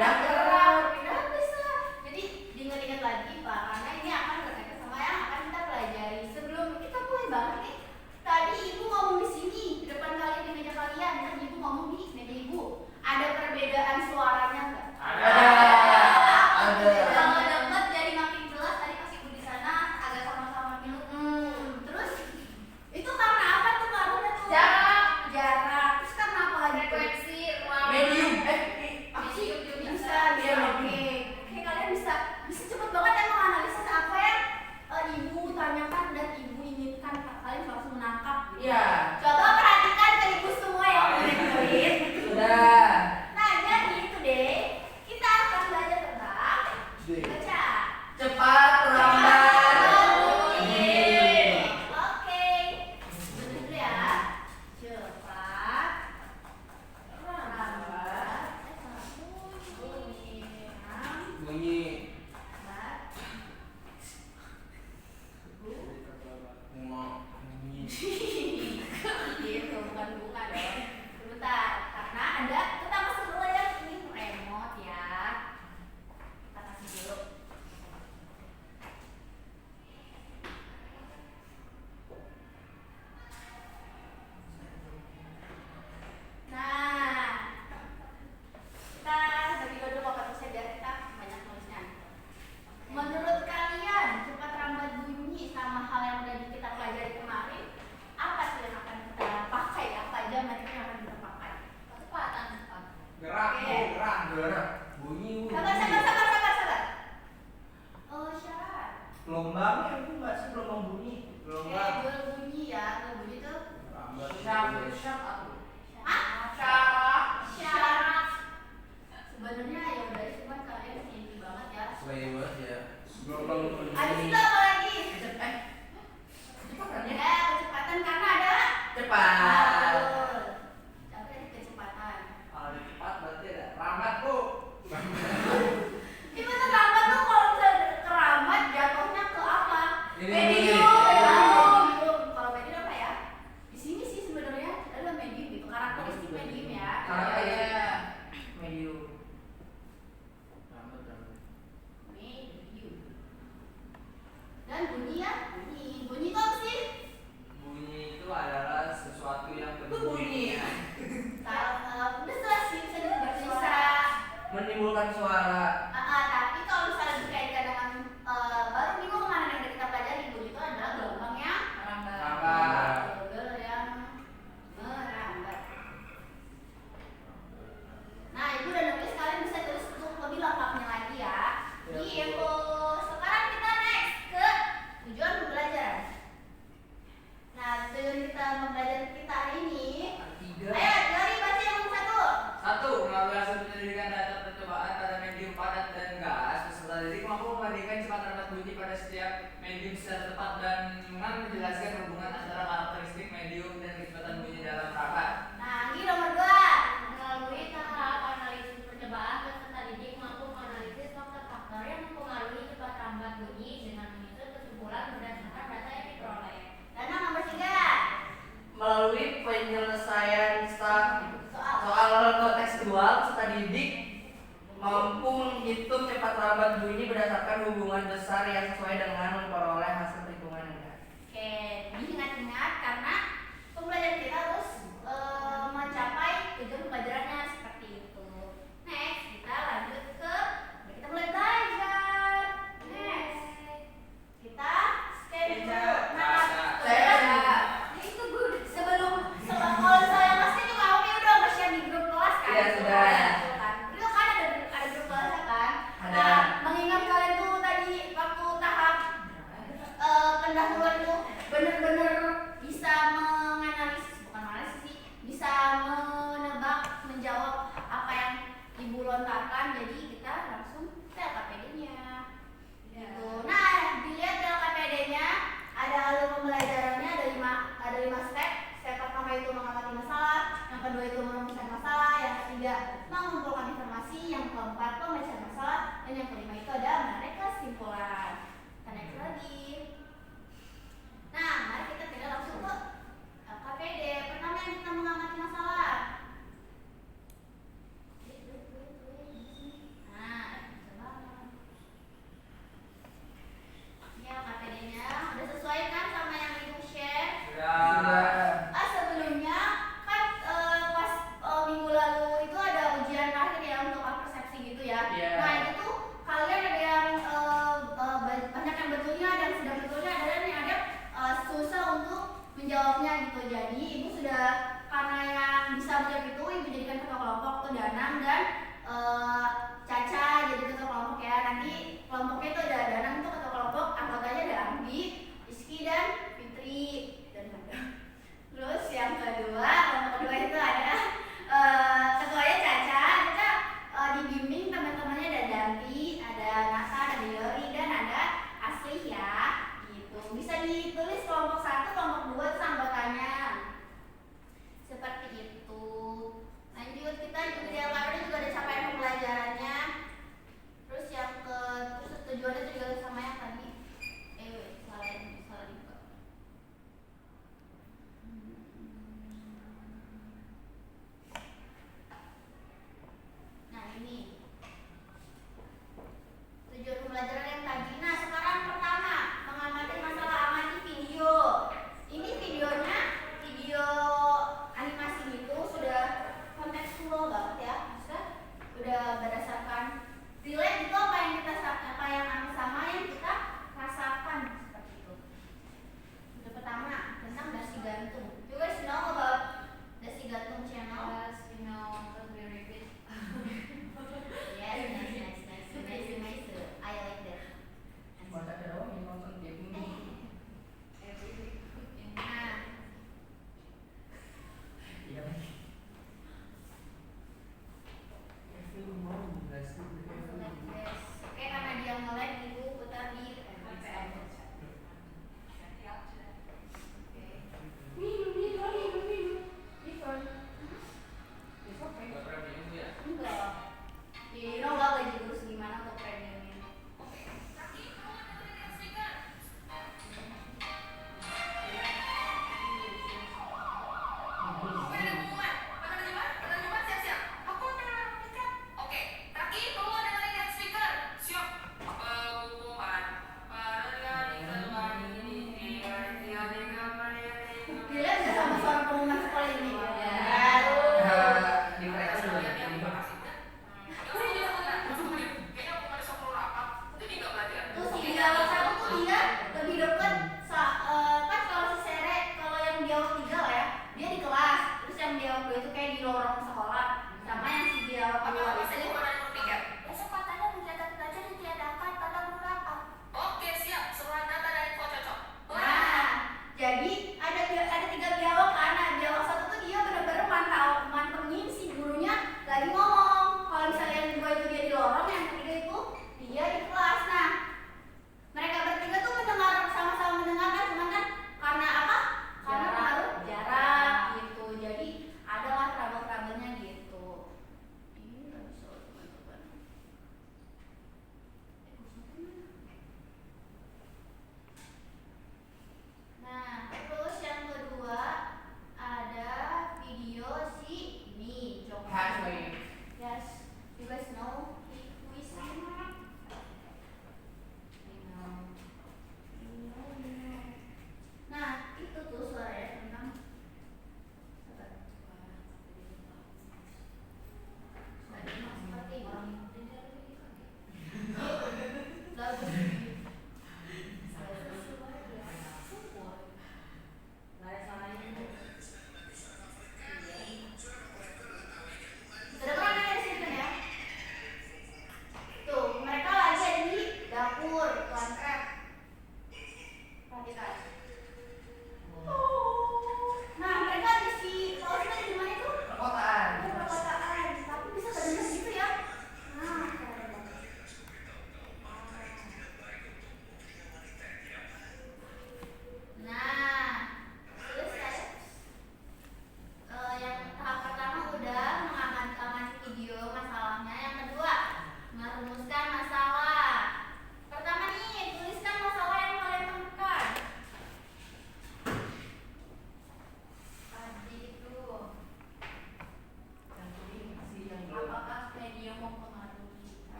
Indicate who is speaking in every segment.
Speaker 1: Perpindahan bisa. Jadi diingat-ingat lagi Pak, karena ini akan berkaitan sama yang akan kita pelajari. Sebelum kita mulai banget nih, tadi Ibu ngomong di sini, di depan kalian di meja kalian, tadi Ibu ngomong di meja Ibu. Ada perbedaan suaranya nggak?
Speaker 2: Ada.
Speaker 1: Kalau dapat jadi makin jelas tadi pas Ibu di sana agak sama-sama milu. Terus itu karena apa tuh Pak? Jarak. Terus karena apa lagi?
Speaker 3: Frekuensi ruang.
Speaker 2: Medium.
Speaker 1: Bisa. Oke, kalian bisa cepet banget ya menganalisis apa yang Ibu tanyakan dan Ibu inginkan. Kalian langsung menangkap.
Speaker 2: Iya.
Speaker 1: Coba perhatikan ke Ibu semua ya murid-murid.
Speaker 2: Sudah.
Speaker 1: Nah, jadi itu deh. Kita akan belajar tentang baca.
Speaker 2: Cepat, lambat.
Speaker 1: Oke. Dulu ya. Cepat. Lambat.
Speaker 2: Bunyi.
Speaker 1: Gitu, bukan bunga dong. Sebentar, karena ada kita masuk dulu ya, ini remote ya. Kita kasih dulu. Nah, kita bagi dulu fokusnya biar kita banyak nulisnya. Menurut kalian, cepat lambat bunyi sama hal yang udah kita pelajari kemarin, apa sih yang akan kita pakai? Apa aja materi yang akan kita pakai?
Speaker 3: Kecepatan cepat.
Speaker 2: Gerak. Bunyi.
Speaker 1: Sabar. Oh, syarat.
Speaker 2: Gelombangnya itu nggak sih gelombang bunyi? Gelombang.
Speaker 1: Duel bunyi ya, duel bunyi tuh.
Speaker 2: Syarat.
Speaker 1: Syarat. Sebenarnya ya udah cuma kalian tinggi banget ya.
Speaker 2: Gelombang bunyi.
Speaker 1: Habis itu apa lagi?
Speaker 2: Kecepatan ya?
Speaker 1: Ya, kecepatan karena ada
Speaker 2: Cepat.
Speaker 1: betul. Tapi ada kecepatan.
Speaker 2: Kalau cepat berarti ada lambat Bu.
Speaker 1: Itu tuh lambat tuh kalau misalnya kerambat jatuhnya ke apa?
Speaker 2: Ini.
Speaker 1: Medium. Kalau medium apa ya? Di sini sih sebenarnya adalah medium gitu. Karakteristik medium ya.
Speaker 2: Medium.
Speaker 1: Medium. Dan bunyi ya, bunyi itu apa sih?
Speaker 2: Bunyi itu adalah sesuatu yang berbunyi.
Speaker 1: Udah jelas sih, bisa juga bersuara.
Speaker 2: Menimbulkan suara.
Speaker 1: Tapi kalau misalnya dikaitkan dengan baru minggu kemarin yang udah kita pelajari, bunyi itu adalah gelombang yang
Speaker 2: Lambat.
Speaker 1: gelombang yang merambat. Nah, Ibu udah nulis, kalian bisa tulis untuk lebih lengkapnya lagi ya. Di info sekarang kita next ke tujuan pembelajaran. Nah, tujuan kita membelajar kita hari ini. Ayo, dari baca yang satu.
Speaker 2: 1. Melalui hasil penyelidikan data percobaan pada medium padat dan gas, peserta didik mampu membandingkan cepat lambat bunyi pada setiap medium secara tepat dan menjelaskan hubungan antara karakteristik medium dan kecepatan bunyi dalam rapat.
Speaker 1: Nah, ini nomor 2.
Speaker 3: Melalui tahap analisis percobaan, peserta didik mampu menganalisis faktor-faktor yang mempengaruhi cepat lambat bunyi dengan menyusun kesimpulan berdasarkan data yang diperoleh.
Speaker 1: Dan nomor 3.
Speaker 4: Melalui penyelesaian soal kontekstual, peserta didik mampu menghitung cepat lambat bunyi berdasarkan hubungan besar yang sesuai dengan memperoleh hasil perhitungan yang ada.
Speaker 1: Oke, diingat-ingat karena pembelajaran kita harus mencapai tujuan pembelajarannya seperti itu. Next, kita lanjut ke kita mulai belajar. Next, kita schedule. Itu gue sebelum kalau saya pasti juga oke udah nge-share di grup kelas kan?
Speaker 2: Iya, sudah.
Speaker 1: Itu kan ada grup kelasnya kan?
Speaker 4: Ada.
Speaker 1: Nah, mengingat kalian tuh tadi waktu tahap pendahuluan tuh bener-bener bisa menganalisis, bukan analisis sih, bisa menebak, menjawab apa yang Ibu lontarkan. Jadi kita langsung ke LKPD-nya. Gitu. Nah, dilihat di LKPD-nya ada alur pembelajarannya, ada 5 step. Step pertama itu mengamati masalah, yang kedua itu merumuskan masalah, yang ketiga mengumpulkan informasi, yang keempat pemecahan masalah, dan yang kelima itu ada menarik kesimpulan. Kita next lagi. Nah, mari kita tidak langsung ke LKPD. Pertama yang kita mengamati masalah.
Speaker 4: Iya.
Speaker 1: Nah itu tuh kalian ada yang banyak yang betulnya dan sedang betulnya, ada yang susah untuk menjawabnya gitu. Jadi ibu sudah, karena yang bisa menjawab itu ibu jadikan ketua kelompok tuh Danang dan Caca jadi ketua kelompok ya. Nanti kelompoknya itu ada Danang itu ketua kelompok, anggotanya ada Anggi, Rizky dan Fitri dan Mada. Terus yang kedua, kelompok kedua itu ada ketuanya Caca. Kita dibimbing teman-temannya ada Danti, ada Nasa, ada Yori dan ada Asli ya. Gitu. Bisa ditulis kelompok 1, kelompok 2 itu anggotanya. Seperti itu. Lanjut, kita juga di LKPD juga ada capaian pembelajarannya.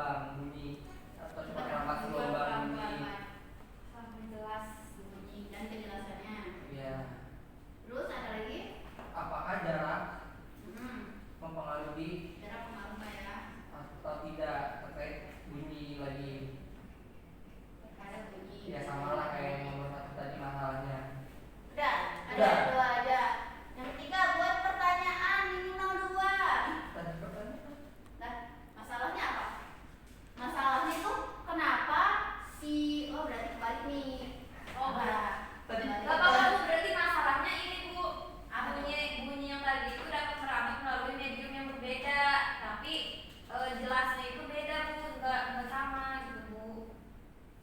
Speaker 4: gelombang bunyi atau cepat lambat gelombang bunyi.
Speaker 1: Sampai jelas bunyi dan kejelasannya.
Speaker 4: Iya.
Speaker 1: Terus ada lagi?
Speaker 4: Apakah jarak
Speaker 1: Hmm.
Speaker 4: mempengaruhi
Speaker 1: Jarak pengaruh nggak ya?
Speaker 4: atau tidak terkait bunyi lagi?
Speaker 1: Ada bunyi.
Speaker 4: Ya sama lah kayak yang nomor 1 tadi masalahnya.
Speaker 1: Udah, ada
Speaker 4: Udah.
Speaker 1: dua aja. Yang ketiga buat pertanyaan minimal 2.
Speaker 4: Tadi pertanyaan.
Speaker 1: Nah, masalahnya apa? Masalahnya itu kenapa oh berarti kebalik nih.
Speaker 3: Oh,
Speaker 1: Nah,
Speaker 4: Tadi
Speaker 1: kebalik.
Speaker 3: Bapak Bu, berarti masalahnya ini Bu, bunyi yang tadi itu dapat merambat melalui medium yang berbeda, tapi jelasnya itu beda Bu, nggak sama gitu Bu.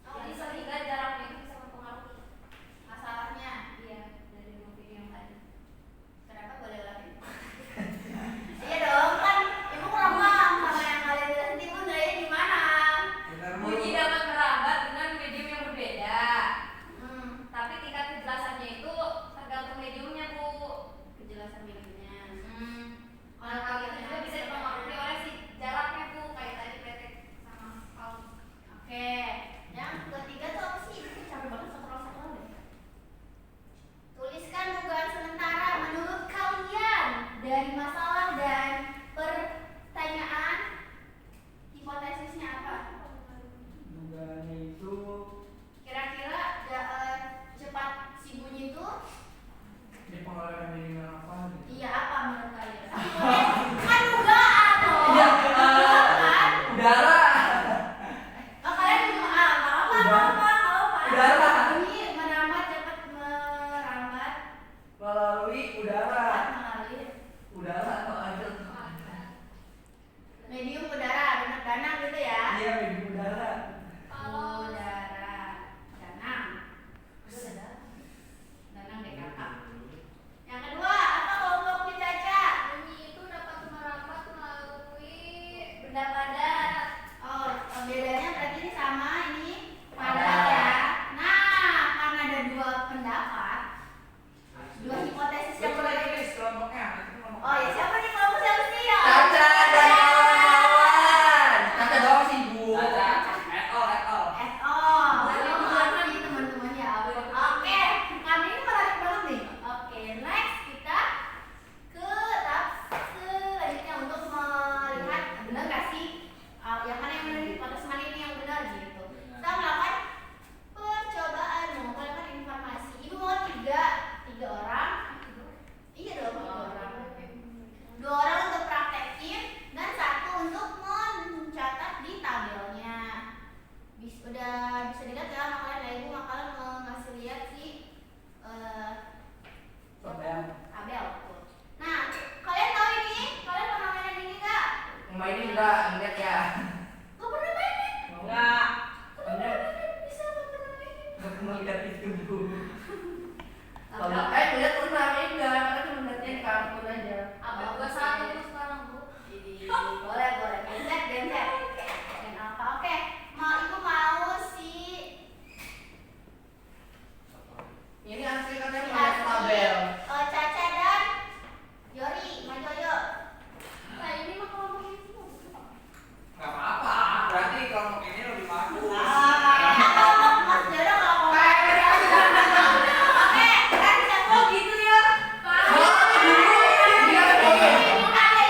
Speaker 3: Jadi sehingga jaraknya itu bisa mempengaruhi.
Speaker 1: Masalahnya
Speaker 3: Iya, dari dua video yang tadi.
Speaker 1: kenapa boleh ulangi? Iya dong, kan ibu kurang paham sama yang kalian jelasin. Ibu nilainya gimana?
Speaker 2: Benar Bu.
Speaker 3: Bunyi dapat merambat dengan medium yang berbeda,
Speaker 1: Hmm,
Speaker 3: tapi tingkat kejelasannya itu tergantung mediumnya Bu.
Speaker 1: kejelasan mediumnya.
Speaker 3: Kalau kalian juga bisa dipengaruhi oleh si jaraknya Bu, kayak tadi petek sama paus.
Speaker 1: Oke, yang ketiga tuh apa sih? Itu capek banget satu deh. Tuliskan dugaan sementara menurut kalian dari masalah dan pertanyaan. Hipotesisnya apa?
Speaker 4: Dugaannya itu
Speaker 1: Kira-kira cepat si bunyi itu
Speaker 4: dipengaruhi dengan apa gitu.
Speaker 1: iya apa menurut kalian? Kan dugaan loh.
Speaker 4: Iya,
Speaker 1: Kan?
Speaker 4: udara.
Speaker 1: Oh, kalian nggak apa-apa.
Speaker 4: Udara.
Speaker 1: Bunyi merambat cepat merambat
Speaker 4: Melalui udara.
Speaker 1: cepat melalui
Speaker 4: Udara atau air.
Speaker 1: medium udara, benar danang gitu ya?
Speaker 4: Iya, medium udara.
Speaker 1: Udara, danang. Danang DKK. Yang kedua, apa kelompoknya Caca?
Speaker 3: Bunyi itu dapat merambat melalui benda padat.
Speaker 1: Oh, bedanya berarti ini sama ini padat ya. Nah, karena ada dua pendapat, dua hipotesis yang
Speaker 2: Coba
Speaker 1: berbeda.
Speaker 2: tulis kelompoknya. Itu kelompok.
Speaker 1: Oh ya, siapa nih kelompok siapa sih ya?
Speaker 4: Caca dan kawan-kawan. Caca doang sih, Bu.
Speaker 2: Caca. Et al.
Speaker 1: Ini teman-teman ya. Oke, kami ini menarik banget nih. Oke, next kita ke tahap selanjutnya untuk melihat benar nggak sih yang mana yang benar, hipotesis mana ini yang benar gitu. Kita melakukan percobaan mengumpulkan informasi. Ibu mau tiga orang. Iya dong, tiga orang. 2 orang untuk praktekin dan 1 untuk mencatat di tabelnya. Udah bisa dilihat ya sama kalian ya, ibu bakalan ngasih lihat si
Speaker 4: Tabel.
Speaker 1: tabel tuh. Nah, kalian tahu ini? Kalian pernah mainin ini nggak?
Speaker 4: Mainin enggak? Enggak ya.
Speaker 1: Nggak pernah mainin?
Speaker 4: Enggak.
Speaker 1: Kenapa bisa nggak pernah mainin?
Speaker 4: Enggak pernah lihat itu, Bu. Kalau
Speaker 1: Tabel.
Speaker 4: lihat pernah main enggak? Karena cuma lihatnya di kartun aja.
Speaker 3: Apa
Speaker 1: Oh,
Speaker 3: gua
Speaker 1: oke.
Speaker 3: salah itu sekarang Bu?
Speaker 1: Boleh. Genset. Dan apa? Oke, ibu mau si
Speaker 4: Ini asli katanya
Speaker 1: si
Speaker 4: punya tabel.
Speaker 1: Caca dan Yori, maju yuk.
Speaker 3: Nah ini mah kelompoknya semua.
Speaker 2: Nggak apa-apa. Berarti kelompok ini lebih bagus.
Speaker 1: Mas Jodoh nggak mau. Oke, kan siapa gitu ya?
Speaker 4: Iya,
Speaker 1: Bukan ya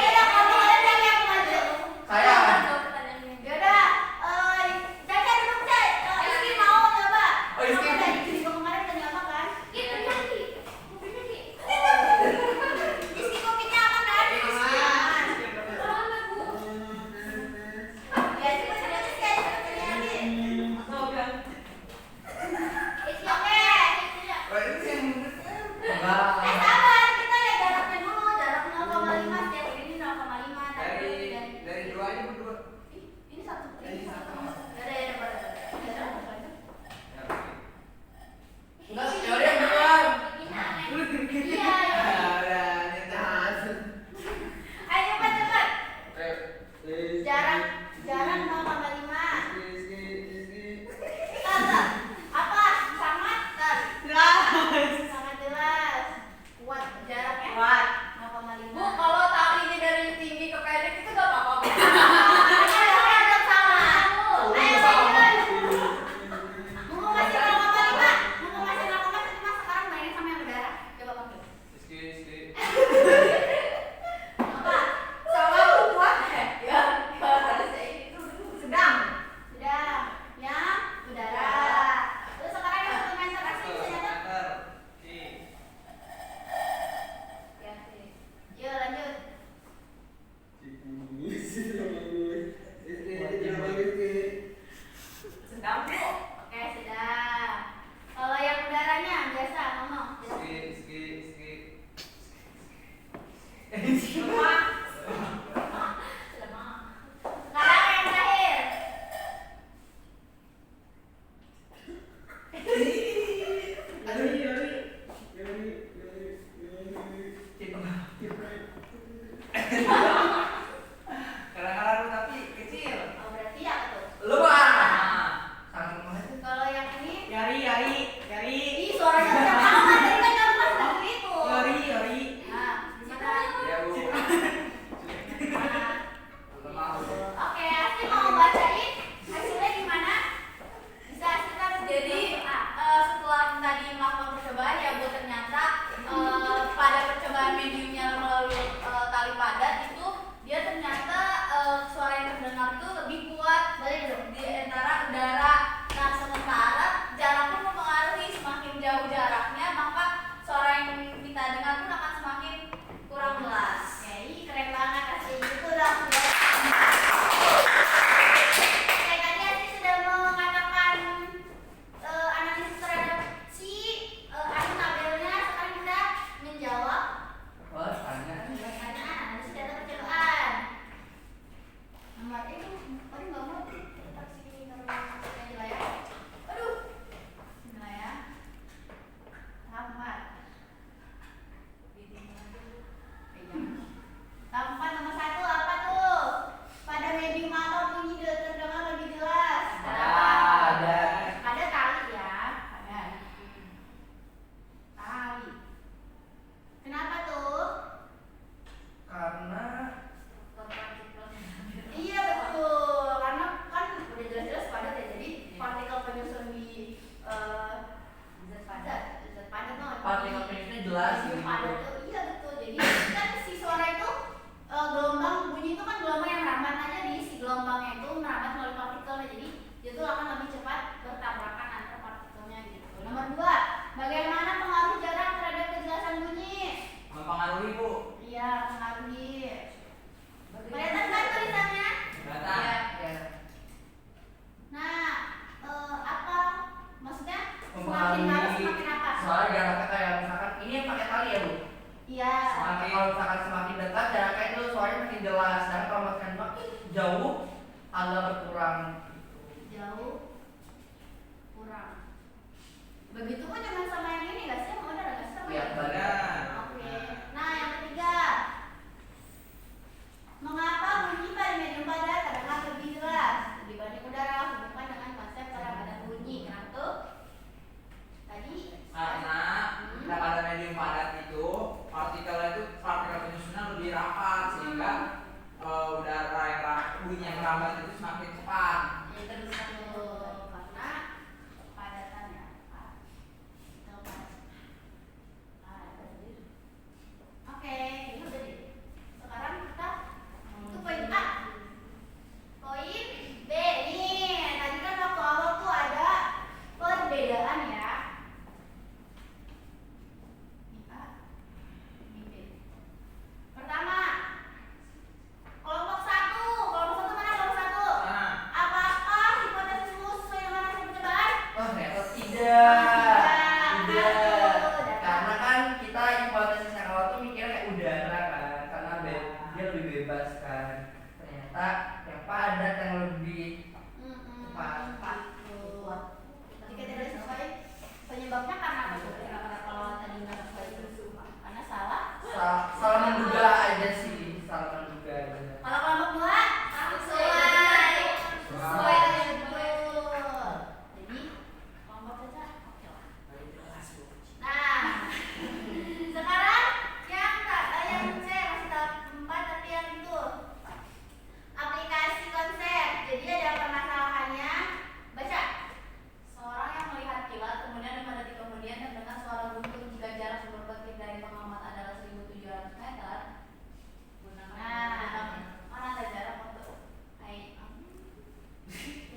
Speaker 4: jauh agak berkurang.
Speaker 1: Jauh kurang. Begitu pun jangan sama yang ini nggak sih? Mau ada nggak sih sama
Speaker 4: Iya,
Speaker 1: yang ini?
Speaker 2: benar.
Speaker 1: Oke. Nah yang ketiga, mengapa bunyi pada medium padat terdengar lebih jelas dibanding udara? Hubungkan dengan konsep perabatan bunyi. Kenapa tuh? Tadi
Speaker 2: Karena pada medium padat itu partikelnya itu partikel penyusunan lebih rapat sehingga udara yang bunyi yang merambat itu semakin cepat.
Speaker 1: ya terus karena kepadatan ya. Oke, ini udah deh. Sekarang kita itu poin A. Poin B nih. Tadi kan waktu awal tuh ada perbedaan ya. Ini A, ini B. Pertama, kelompok 1. Kelompok 1 mana kelompok 1?
Speaker 2: Nah,
Speaker 1: Apakah hipotesis sesuai dengan hasil percobaan?
Speaker 4: Oh, ternyata tidak.
Speaker 1: Tidak.
Speaker 4: Karena kan kita hipotesis yang awal tuh mikirnya kayak udara kan, karena dia lebih bebas kan. Ternyata yang padat yang lebih cepat.
Speaker 1: Jika tidak sesuai penyebabnya karena apa tuh? Kira-kira kalau tadi nggak sesuai itu karena salah.
Speaker 4: Salah menduga aja sih, salah menduga aja.
Speaker 1: Kalau kelompok 2 sesuai. Sesuai betul. Jadi kelompok saja oke lah. Nah, sekarang yang C masih tahap 4 tapi yang itu aplikasi konsep. Jadi ada permasalahannya. Baca. Seorang yang melihat kilat kemudian 5 detik kemudian terdengar suara guntur jika jarak berpetik dari pengamat adalah 1.700 meter. Nah, mana ada jarak untuk yang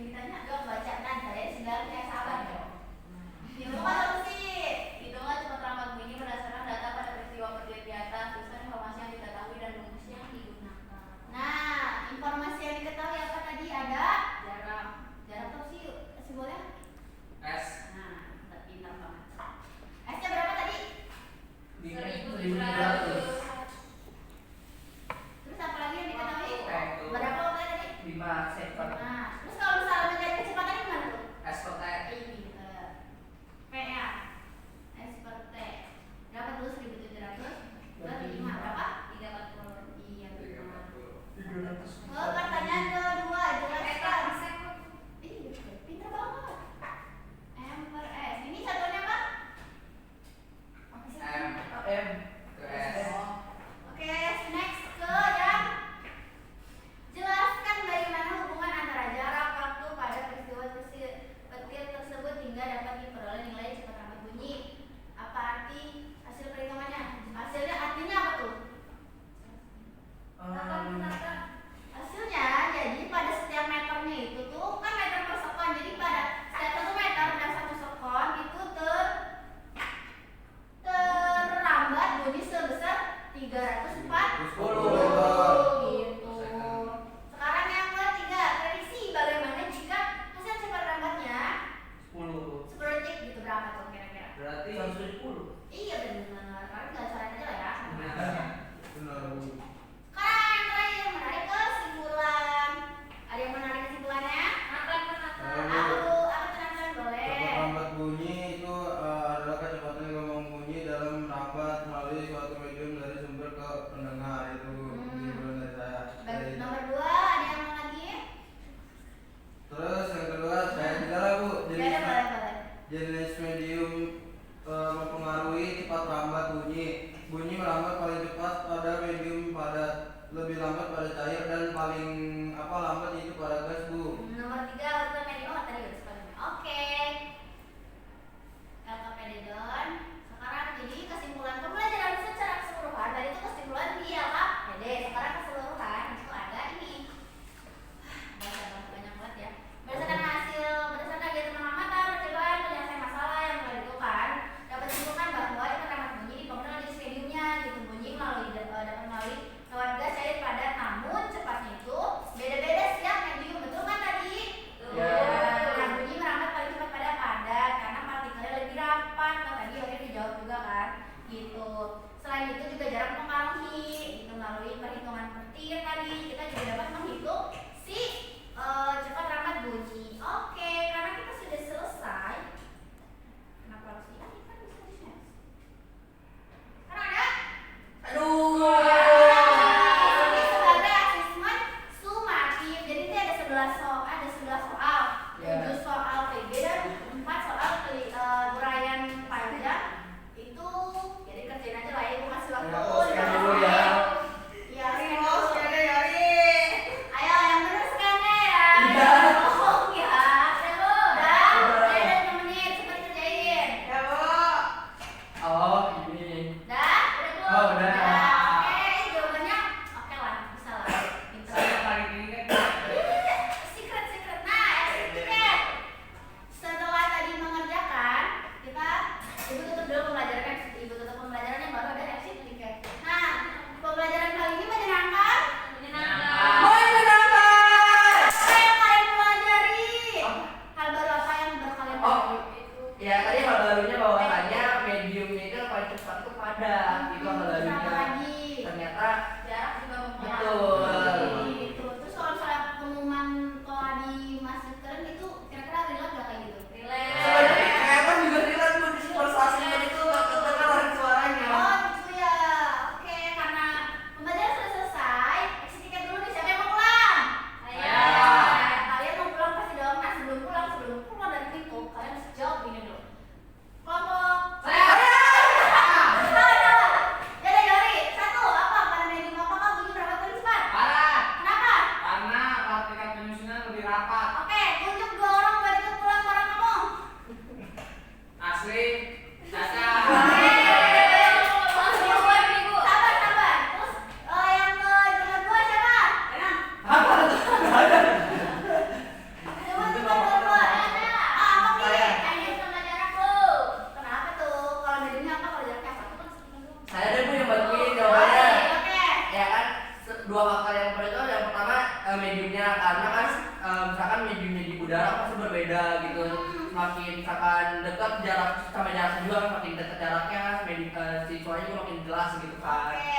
Speaker 1: ditanya dong baca kan saya sedang kayak sabar dong. Hitungan solusi. Hitungan cepat rambat bunyi berdasarkan data pada peristiwa petir di atas. Tuliskan informasi yang diketahui dan rumus yang digunakan. Nah, informasi yang diketahui apa tadi? Ada jarak. Jarak apa sih simbolnya?
Speaker 2: S
Speaker 1: Nah, pintar banget. S-nya berapa tadi?
Speaker 4: 1.700.
Speaker 1: Terus apa lagi yang diketahui?
Speaker 2: Waktu.
Speaker 1: Berapa waktunya tadi?
Speaker 4: 5 sektor.
Speaker 1: Nah, terus kalau misalnya mencari kecepatan gimana tuh?
Speaker 2: S per T.
Speaker 1: P ya. S per T. Berapa dulu 1.700? Berarti 5 berapa? 340. Iya benar.
Speaker 4: 300.
Speaker 1: Pertanyaan kedua jelaskan. Iya, pintar banget. M per S. Ini satunya apa? Apa sih?
Speaker 2: M
Speaker 4: M.
Speaker 2: ke S.
Speaker 1: Oke, next ke yang jelaskan bagaimana hubungan antara jarak waktu pada peristiwa petir tersebut hingga dapat diperoleh nilai cepat rambat bunyi. Apa arti hasil perhitungannya? Hasilnya artinya apa tuh? Hasilnya jadi pada setiap meternya itu tuh kan meter per sekon. Jadi pada setiap 1 meter dan 1 sekon itu terlambat bunyi sebesar 340 gitu. Sekarang yang ketiga, prediksi bagaimana jika hasil cepat rambatnya
Speaker 4: 10.
Speaker 1: 10 detik gitu berapa tuh kira-kira?
Speaker 2: Berarti
Speaker 1: 10. Iya benar. Kan nggak salah aja lah ya.
Speaker 5: Benar Bu.
Speaker 1: Sekarang yang terakhir menarik kesimpulan. Ada yang menarik kesimpulannya? Apa tuh? Apa tuh boleh?
Speaker 5: Cepat rambat bunyi itu adalah kecepatan gelombang bunyi dalam merambat melalui suatu medium dari sumber ke pendengar itu kesimpulan dari saya.
Speaker 1: Baik, nomor 2 ada yang mau lagi?
Speaker 5: Terus yang kedua saya bicara Bu,
Speaker 1: Gak ada boleh.
Speaker 5: jenis medium mempengaruhi cepat rambat bunyi. Bunyi merambat paling cepat pada medium padat, lebih lambat pada cair dan paling lambat itu pada gas Bu.
Speaker 1: Nomor 3 waktu medium tadi udah sebelumnya. Oke. LKPD-DON. Sekarang jadi kesimpulan pembelajaran secara keseluruhan. Tadi itu kesimpulan di LKPD. Sekarang keseluruhan itu ada ini. Banyak banget ya. Berdasarkan kegiatan pengamatan, percobaan, penyelesaian masalah yang telah dilakukan, dapat disimpulkan bahwa itu rambat bunyi dipengaruhi oleh jenis mediumnya, gitu bunyi dapat melalui lewat gas cair padat, namun cepatnya itu
Speaker 2: rapat.
Speaker 1: Oke, tunjuk 2 orang buat ikut pulang bareng kamu.
Speaker 2: Asli, Caca.
Speaker 1: Sabar, sabar. Terus yang kedua siapa? Coba kedua. Apa nih? Kayaknya sama jarak lu. Kenapa tuh? Kalau mediumnya apa? Kalau jaraknya apa? Tuh kan sekitar.
Speaker 4: Saya deh Bu yang bantuin jawabannya.
Speaker 1: Oke.
Speaker 4: Ya kan, dua faktor yang pertama itu yang pertama mediumnya, karena kan misalkan mediumnya di udara pasti berbeda gitu. Semakin misalkan dekat jarak sama jaraknya juga, makin dekat jaraknya si suaranya juga makin jelas gitu kan.
Speaker 1: Oke.